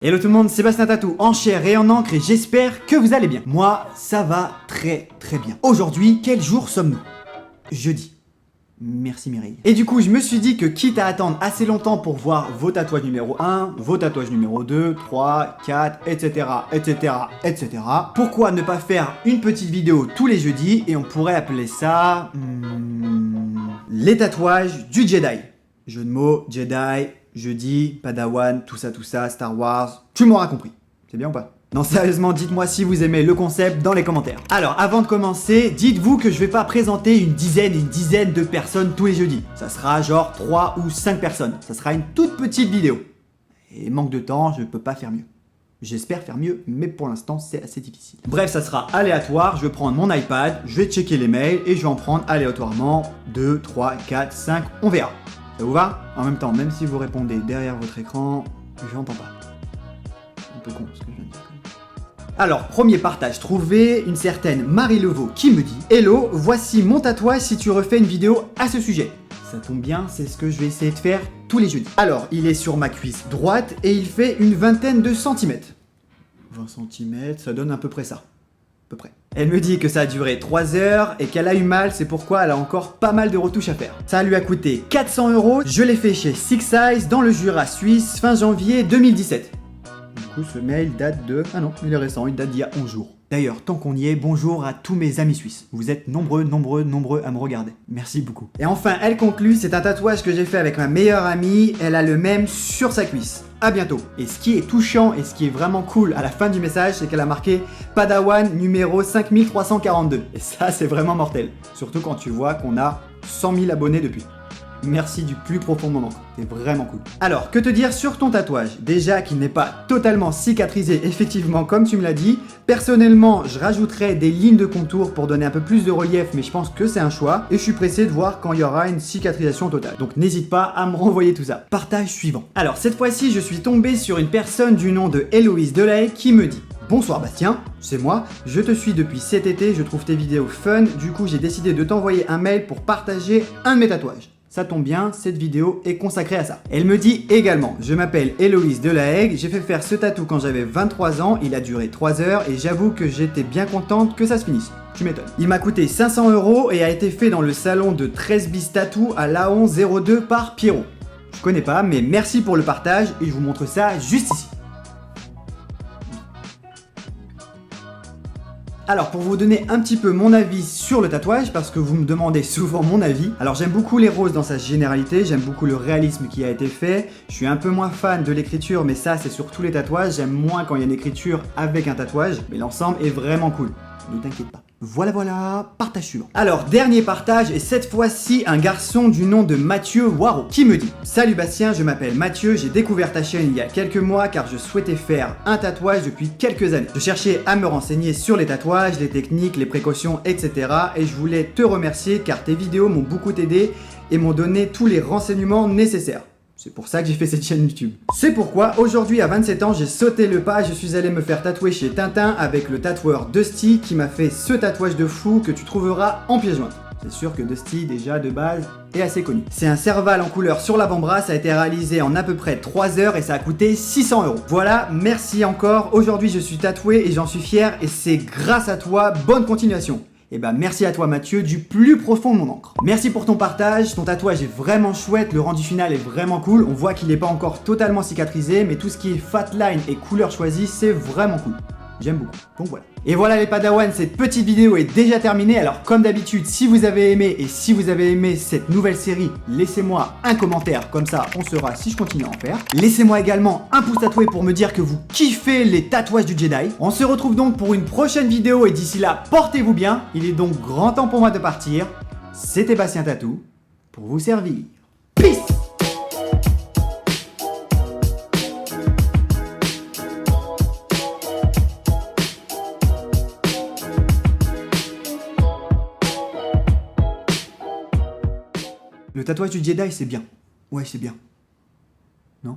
Hello tout le monde, Sébastien Tatou en chair et en encre et j'espère que vous allez bien. Moi, ça va très bien. Aujourd'hui, quel jour sommes-nous? Jeudi. Merci Mireille. Et du coup, je me suis dit que quitte à attendre assez longtemps pour voir vos tatouages numéro 1, vos tatouages numéro 2, 3, 4, etc., pourquoi ne pas faire une petite vidéo tous les jeudis et on pourrait appeler ça... les tatouages du Jedi. Jeu de mots, Jedi, jeudi, Padawan, tout ça, Star Wars, tu m'auras compris. C'est bien ou pas? Non, sérieusement, dites-moi si vous aimez le concept dans les commentaires. Alors, avant de commencer, dites-vous que je vais pas présenter une dizaine de personnes tous les jeudis. Ça sera genre 3 ou 5 personnes. Ça sera une toute petite vidéo. Et manque de temps, je peux pas faire mieux. J'espère faire mieux, mais pour l'instant, c'est assez difficile. Bref, ça sera aléatoire. Je vais prendre mon iPad, je vais checker les mails et je vais en prendre aléatoirement 2, 3, 4, 5, on verra. Ça vous va? En même temps, même si vous répondez derrière votre écran, j'entends pas. Un peu con ce que je viens de dire. Alors, premier partage trouvé, une certaine Marie Levaux qui me dit « Hello, voici mon tatouage si tu refais une vidéo à ce sujet. » Ça tombe bien, c'est ce que je vais essayer de faire tous les jeudis. Alors, il est sur ma cuisse droite et il fait une vingtaine de centimètres. 20 cm, ça donne à peu près ça. À peu près. Elle me dit que ça a duré 3 heures et qu'elle a eu mal, c'est pourquoi elle a encore pas mal de retouches à faire. Ça lui a coûté 400 €, je l'ai fait chez Six Size dans le Jura suisse fin janvier 2017. Du coup ce mail date de... Ah non, il est récent, il date d'il y a 11 jours. D'ailleurs, tant qu'on y est, bonjour à tous mes amis suisses. Vous êtes nombreux à me regarder. Merci beaucoup. Et enfin, elle conclut, c'est un tatouage que j'ai fait avec ma meilleure amie, elle a le même sur sa cuisse. À bientôt. Et ce qui est touchant et ce qui est vraiment cool à la fin du message, c'est qu'elle a marqué Padawan numéro 5342. Et ça, c'est vraiment mortel. Surtout quand tu vois qu'on a 100 000 abonnés depuis. Merci du plus profond de mon encre, c'est vraiment cool. Alors, que te dire sur ton tatouage? Déjà qu'il n'est pas totalement cicatrisé, effectivement, comme tu me l'as dit. Personnellement, je rajouterai des lignes de contour pour donner un peu plus de relief, mais je pense que c'est un choix. Et je suis pressé de voir quand il y aura une cicatrisation totale. Donc n'hésite pas à me renvoyer tout ça. Partage suivant. Alors, cette fois-ci, je suis tombé sur une personne du nom de Héloïse Delahaye qui me dit « Bonsoir Bastien, c'est moi, je te suis depuis cet été, je trouve tes vidéos fun, du coup j'ai décidé de t'envoyer un mail pour partager un de mes tatouages. » Ça tombe bien, cette vidéo est consacrée à ça. Elle me dit également, je m'appelle Héloïse Delahaye, j'ai fait faire ce tatou quand j'avais 23 ans, il a duré 3 heures et j'avoue que j'étais bien contente que ça se finisse. Tu m'étonnes. Il m'a coûté 500 € et a été fait dans le salon de 13 bis tatou à Laon 02 par Pierrot. Je connais pas, mais merci pour le partage et je vous montre ça juste ici. Alors pour vous donner un petit peu mon avis sur le tatouage, parce que vous me demandez souvent mon avis, alors j'aime beaucoup les roses dans sa généralité, j'aime beaucoup le réalisme qui a été fait, je suis un peu moins fan de l'écriture, mais ça c'est sur tous les tatouages, j'aime moins quand il y a une écriture avec un tatouage, mais l'ensemble est vraiment cool, ne t'inquiète pas. Voilà, partage suivant. Alors, dernier partage, et cette fois-ci, un garçon du nom de Mathieu Waro, qui me dit « Salut Bastien, je m'appelle Mathieu, j'ai découvert ta chaîne il y a quelques mois car je souhaitais faire un tatouage depuis quelques années. Je cherchais à me renseigner sur les tatouages, les techniques, les précautions, etc. Et je voulais te remercier car tes vidéos m'ont beaucoup aidé et m'ont donné tous les renseignements nécessaires. » C'est pour ça que j'ai fait cette chaîne YouTube. C'est pourquoi, aujourd'hui à 27 ans, j'ai sauté le pas et je suis allé me faire tatouer chez Tintin avec le tatoueur Dusty qui m'a fait ce tatouage de fou que tu trouveras en pièce jointe. C'est sûr que Dusty, déjà de base, est assez connu. C'est un Serval en couleur sur l'avant-bras, ça a été réalisé en à peu près 3 heures et ça a coûté 600 €. Voilà, merci encore. Aujourd'hui, je suis tatoué et j'en suis fier et c'est grâce à toi. Bonne continuation. Et bah merci à toi Mathieu, du plus profond de mon encre. Merci pour ton partage, ton tatouage est vraiment chouette, le rendu final est vraiment cool. On voit qu'il n'est pas encore totalement cicatrisé, mais tout ce qui est fat line et couleur choisie, c'est vraiment cool. J'aime beaucoup, donc voilà. Et voilà les Padawans, cette petite vidéo est déjà terminée. Alors comme d'habitude, si vous avez aimé et si vous avez aimé cette nouvelle série, laissez-moi un commentaire, comme ça on saura si je continue à en faire. Laissez-moi également un pouce tatoué pour me dire que vous kiffez les tatouages du Jedi. On se retrouve donc pour une prochaine vidéo et d'ici là, portez-vous bien. Il est donc grand temps pour moi de partir. C'était Bastien Tatou, pour vous servir. Peace! Le tatouage du Jedi, c'est bien. Ouais, c'est bien. Non?